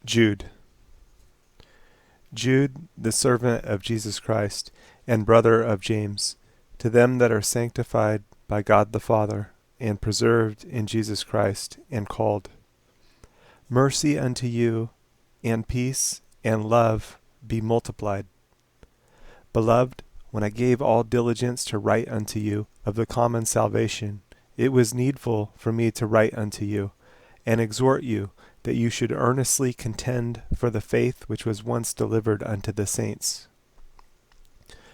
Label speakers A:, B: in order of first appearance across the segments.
A: Jude. Jude, the servant of Jesus Christ, and brother of James, to them that are sanctified by God the Father, and preserved in Jesus Christ, and called. Mercy unto you, and peace, and love be multiplied. Beloved, when I gave all diligence to write unto you of the common salvation, it was needful for me to write unto you, and exhort you, that you should earnestly contend for the faith which was once delivered unto the saints.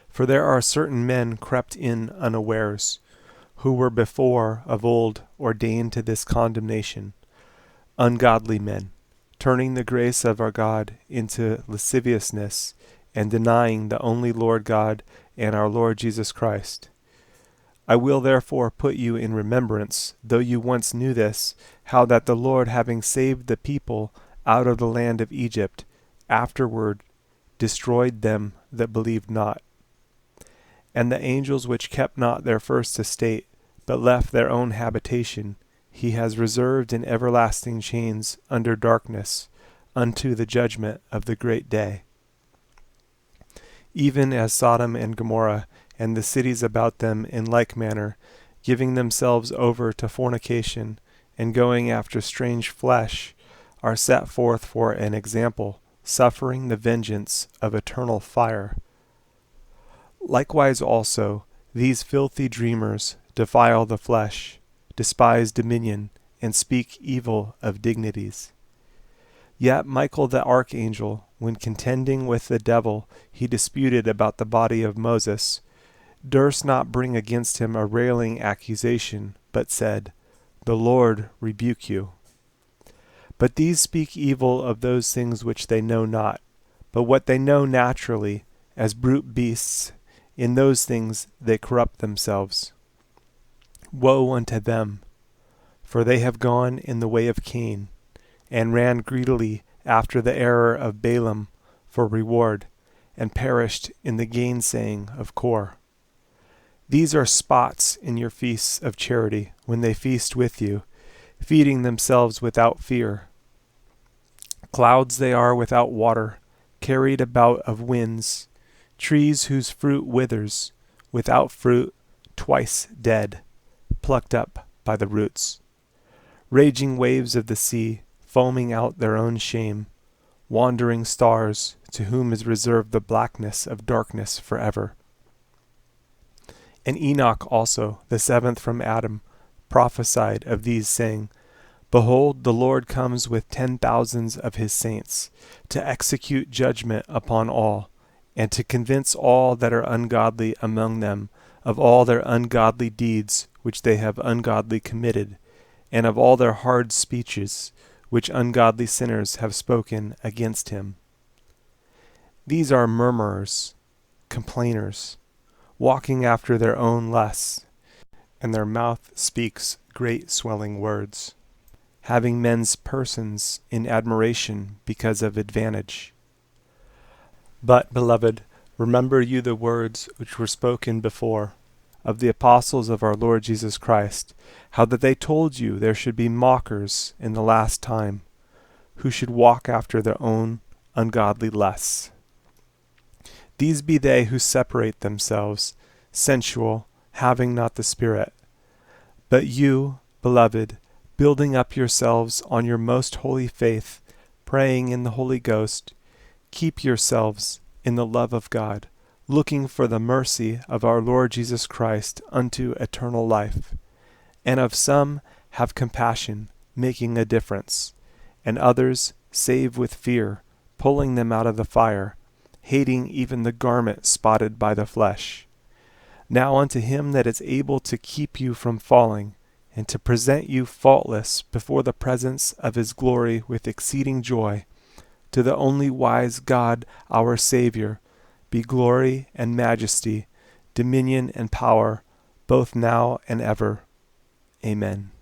A: For there are certain men crept in unawares, who were before of old ordained to this condemnation, ungodly men, turning the grace of our God into lasciviousness, and denying the only Lord God and our Lord Jesus Christ. I will therefore put you in remembrance, though you once knew this, how that the Lord, having saved the people out of the land of Egypt, afterward destroyed them that believed not. And the angels which kept not their first estate, but left their own habitation, he has reserved in everlasting chains under darkness, unto the judgment of the great day. Even as Sodom and Gomorrah, and the cities about them in like manner, giving themselves over to fornication, and going after strange flesh, are set forth for an example, suffering the vengeance of eternal fire. Likewise also, these filthy dreamers defile the flesh, despise dominion, and speak evil of dignities. Yet Michael the archangel, when contending with the devil he disputed about the body of Moses, durst not bring against him a railing accusation, but said, The Lord rebuke you. But these speak evil of those things which they know not, but what they know naturally, as brute beasts, in those things they corrupt themselves. Woe unto them! For they have gone in the way of Cain, and ran greedily after the error of Balaam for reward, and perished in the gainsaying of Kor. These are spots in your feasts of charity, when they feast with you, feeding themselves without fear. Clouds they are without water, carried about of winds, trees whose fruit withers, without fruit, twice dead, plucked up by the roots. Raging waves of the sea, foaming out their own shame, wandering stars, to whom is reserved the blackness of darkness forever. And Enoch also, the seventh from Adam, prophesied of these, saying, Behold, the Lord comes with 10,000s of his saints, to execute judgment upon all, and to convince all that are ungodly among them of all their ungodly deeds which they have ungodly committed, and of all their hard speeches which ungodly sinners have spoken against him. These are murmurers, complainers, walking after their own lusts, and their mouth speaks great swelling words, having men's persons in admiration because of advantage. But, beloved, remember you the words which were spoken before of the apostles of our Lord Jesus Christ, how that they told you there should be mockers in the last time, who should walk after their own ungodly lusts. These be they who separate themselves, sensual, having not the Spirit. But you, beloved, building up yourselves on your most holy faith, praying in the Holy Ghost, keep yourselves in the love of God, looking for the mercy of our Lord Jesus Christ unto eternal life. And of some have compassion, making a difference, and others save with fear, pulling them out of the fire, hating even the garment spotted by the flesh. Now unto him that is able to keep you from falling, and to present you faultless before the presence of his glory with exceeding joy, to the only wise God our Saviour, be glory and majesty, dominion and power, both now and ever. Amen.